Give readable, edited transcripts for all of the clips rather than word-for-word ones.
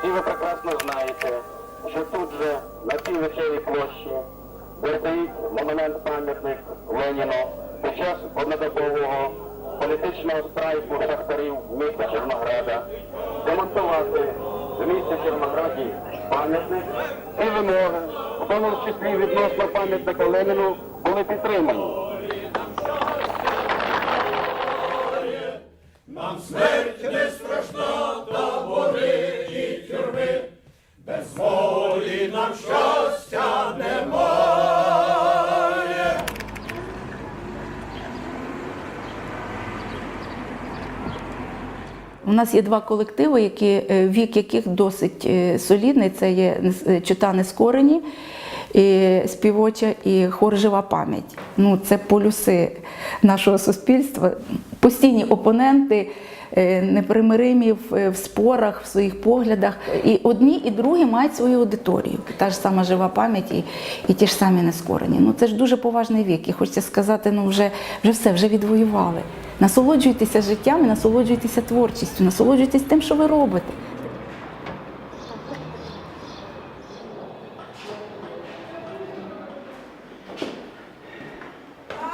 Всі ви прекрасно знаєте, що тут же, на цій вечерій площі, де стоїть монумент-пам'ятник Леніну, під час однодобового політичного страйку шахтарів міста Чорнограда, демонтувати в місті Чорнограді пам'ятник і вимоги, в тому числі відносно пам'ятника Леніну, були підтримані. Нам смерть не страшна, табори і тюрми, без волі нам щастя немає. У нас є два колективи, вік яких досить солідний. Це є чита Нескорені, співоча і хор «Жива пам'ять». Ну, це полюси нашого суспільства. Постійні опоненти, непримиримі в спорах, в своїх поглядах. І одні, і другі мають свою аудиторію. Та ж сама «Жива пам'ять» і ті ж самі Нескорені. Ну, це ж дуже поважний вік. І хочеться сказати, ну вже все, вже відвоювали. Насолоджуйтеся життям і насолоджуйтеся творчістю, насолоджуйтесь тим, що ви робите.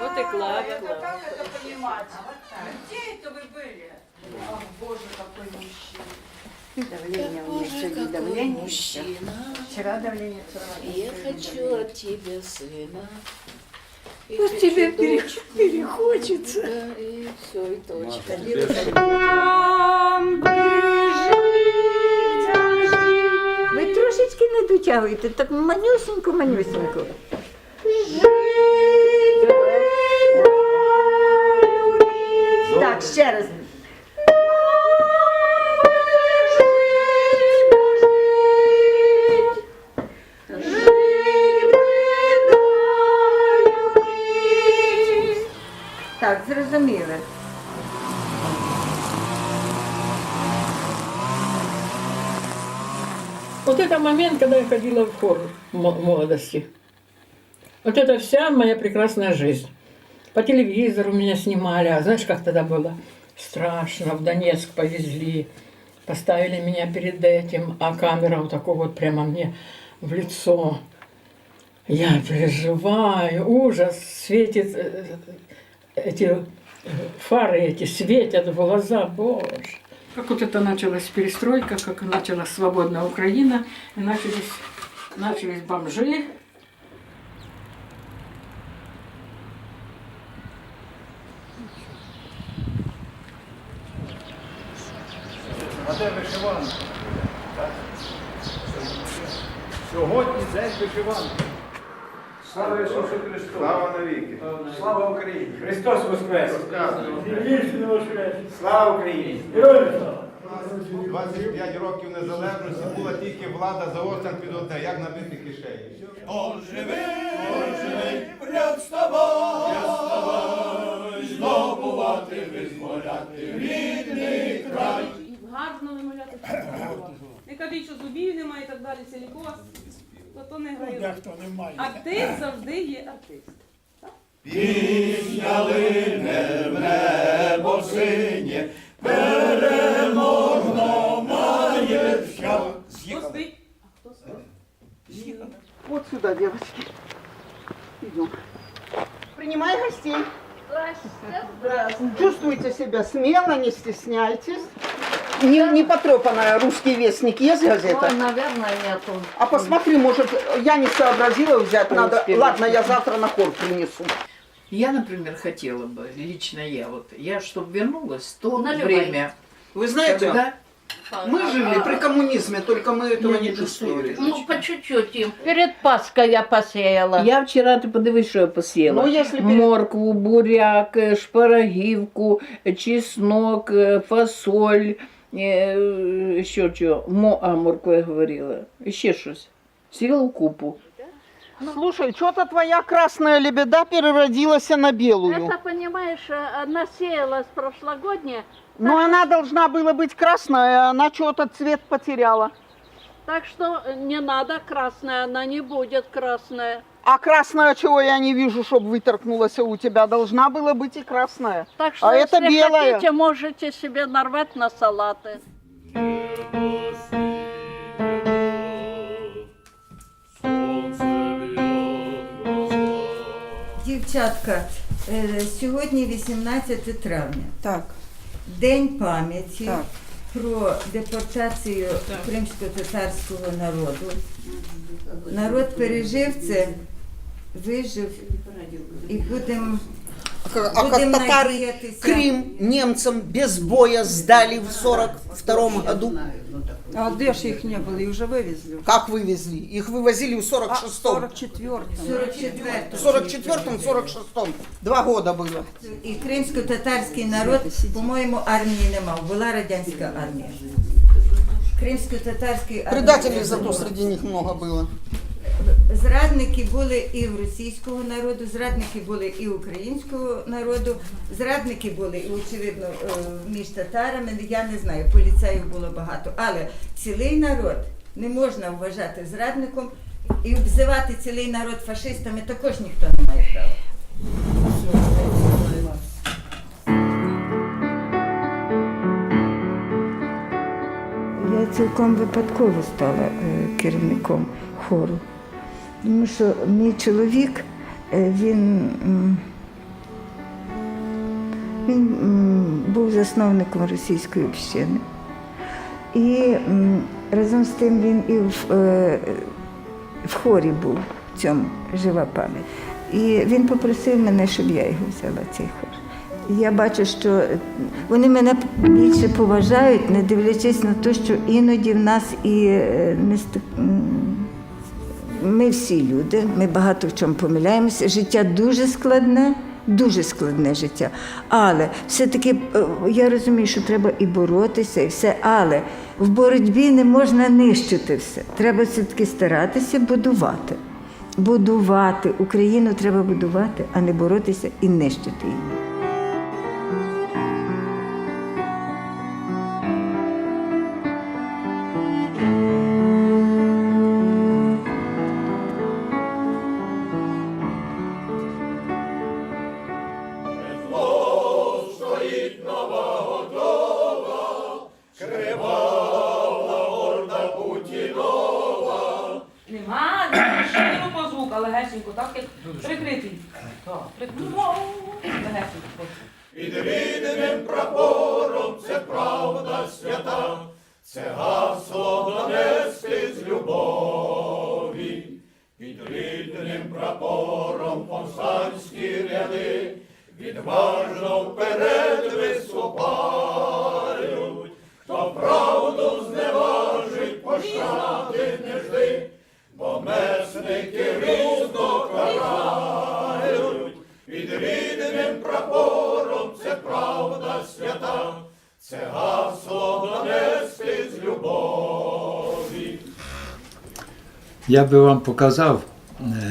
Вот и Клава. Как это понимать? Где это вы были? Ах, Боже, какой мужчина. Давление у меня сегодня, давление. Мужчина, Вчера давление, я хочу от тебя сына. И Вот хочу тебе дочку. перехочется. Да, и все, и точка. Ви трошечки не дотягуєте, так манюсенько. Так, ще раз. Так, зрозуміли. Вот это момент, когда я ходила в хор в молодости. Вот это вся моя прекрасная жизнь. По телевизору меня снимали, а знаешь, как тогда было страшно. В Донецк повезли, поставили меня перед этим, а камера вот такой вот прямо мне в лицо. Я переживаю, ужас, светит, эти фары эти светят в глаза, Боже. Как вот это началась перестройка, как началась свободная Украина, и начались бомжи. А де вишиванка? Сьогодні день вишиванки. Слава Ісусу Христу! Слава навіки! Слава Україні! Христос Воскрес! Слава Україні! 25 років незалежності була тільки влада за острів під одне, як набити кишені. Он живий, прям вставай, здобувати, визволяти рідний край. Гарно вимовляти. Не кажіть, що зубів немає і так далі, силікоз, то не грає. Артист завжди є артист. Пісня лине в небо синє, переможно має шлях. Хто спить? А хто спить? Вот сюда, девочки. Идем. Принимай гостей. Чувствуйте себя смело, не стесняйтесь. Не потрепанная «Русский вестник» есть газета? Ой, наверное, нету. А посмотри, может, я не сообразила взять, надо. Ладно, я завтра на хор принесу. Я, например, хотела бы, лично я, чтобы вернулась в то Наливай. время, Вы знаете, когда мы жили при коммунизме, только мы этого не чувствовали. Ну, по чуть-чуть им. Перед Пасхой я посеяла. Я вчора, ти подивись, що я посіяла. Ну, если Моркву, буряк, шпарагівку, чеснок, фасоль, що чого, моркву я говорила, ще щось. Сіла в купу. Слушай, что-то твоя красная лебеда переродилась на белую. Это, понимаешь, она сеялась прошлогодняя, Но она должна была быть красная, а она что-то цвет потеряла. так что не надо красная, она не будет красная. А красная, чего я не вижу, чтобы выторкнулась у тебя, должна была быть и красная. Так что, А это если белая. хотите, можете себе нарвать на салаты. дівчатка, сьогодні 18 травня. Так. День пам'яті Так. про депортацію кримсько-татарського народу. Народ пережив це, вижив і будемо А как татары Крым немцам без боя сдали в 42 году? А де ж їх не було? Їх вже вивезли. Как вывезли? Их вывозили в 46-м. 44-м, 46-м. 2 года было. І кримсько-татарський народ, по-моєму, армії не мав, була радянська армія. Кримсько-татарський армії. Предателей зато среди них много было. Зрадники були і в російського народу, зрадники були і українського народу, зрадники були, очевидно, між татарами, я не знаю, поліцаїв було багато. Але цілий народ не можна вважати зрадником, і обзивати цілий народ фашистами також ніхто не має права. Я цілком випадково стала керівником хору. Тому що мій чоловік, він був засновником російської общини. І разом з тим він і в хорі був, в цьому «Жива пам'ять». І він попросив мене, щоб я його взяла, цей хор. Я бачу, що вони мене більше поважають, не дивлячись на те, що іноді в нас і ми всі люди, ми багато в чому помиляємося. Життя дуже складне життя. Але все-таки я розумію, що треба і боротися, і все. Але в боротьбі не можна нищити все. Треба все-таки старатися будувати. Будувати. Україну треба будувати, а не боротися і нищити її. Нема, швидко по звук, але легесенько, так як прикритий. Легесенько. Під рідним прапором це правда свята, це гасло донести з любові. Під рідним прапором повстанські ряди відважно вперед виступають. Хто правду зневажить, пощади не жди, бо месники різно карають. Під рідним прапором це правда свята, це гасло донести з любові. Я би вам показав,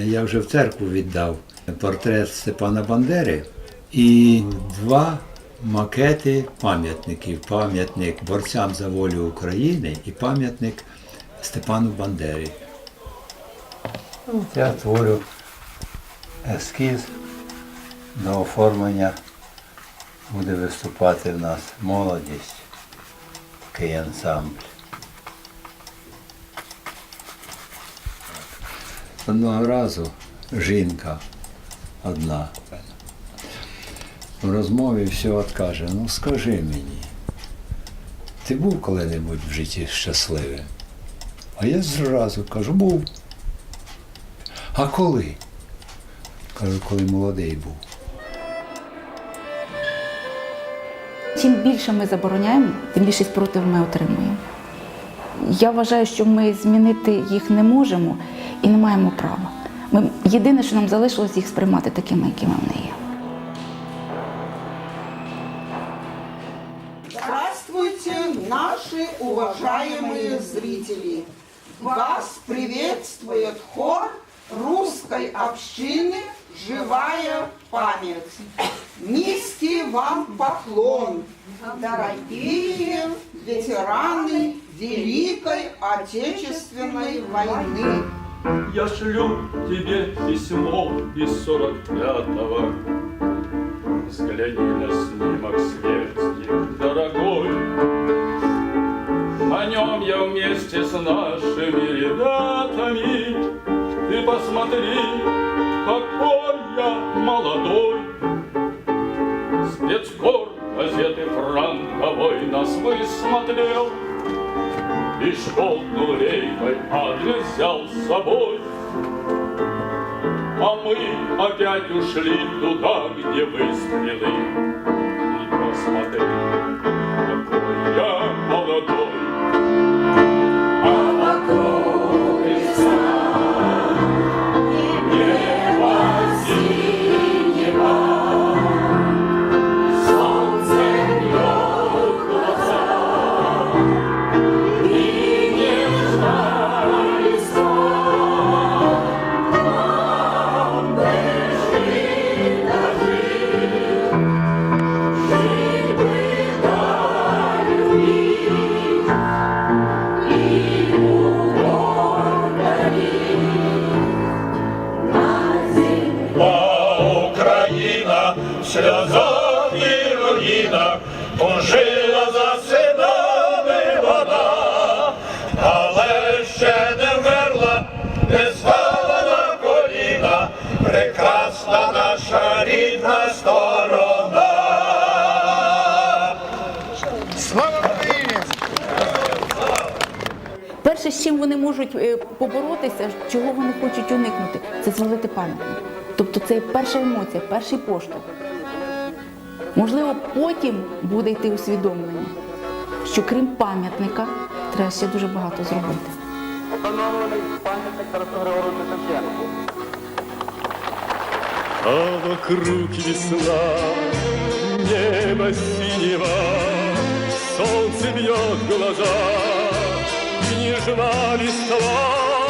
я вже в церкву віддав портрет Степана Бандери і 2 макети пам'ятників. Пам'ятник борцям за волю України і пам'ятник Степану Бандері. Я творю ескіз до оформлення. Буде виступати в нас молодість, такий ансамбль. Одного разу жінка одна в розмові все каже: ну скажи мені, ти був коли-небудь в житті щасливим? А я зразу кажу: був. А коли? Кажу, коли молодий був. Чим більше ми забороняємо, тим більше спротиву ми отримуємо. Я вважаю, що ми змінити їх не можемо і не маємо права. Єдине, що нам залишилось, їх сприймати такими, якими вони є. Здравствуйте, наши уважаемые зрители! Вас приветствует хор русской общины «Живая память». Низкий вам поклон, дорогие ветераны Великой Отечественной войны. Я шлю тебе письмо из 45-го. Взгляни на снимок смерти, дорогой. На нем я вместе с нашими ребятами. Ты посмотри, какой я молодой, спецкор газеты франковой нас высмотрел и щелкнул рейкой, адрес взял с собой. А мы опять ушли туда, где выстрелы. И посмотри, какой я молодой. А вокруг леса, небо синего, солнце бьет в глаза, и нежная листва. Україна в сльозах і руїнах пожила за синами вона, але ще не вмерла, не стала на коліна, прекрасна наша рідна сторона. Слава Україні! Перше, з чим вони можуть поборотися, чого вони хочуть уникнути, це звалити пам'ятник. Тобто це перша емоція, перший поштовх. Можливо, потім буде йти усвідомлення, що крім пам'ятника, треба ще дуже багато зробити. Встановлений пам'ятник Тарасу Григоровичу Шевченку. А вокруг весна, небо синего, солнце бьет в глаза, и нежна листва.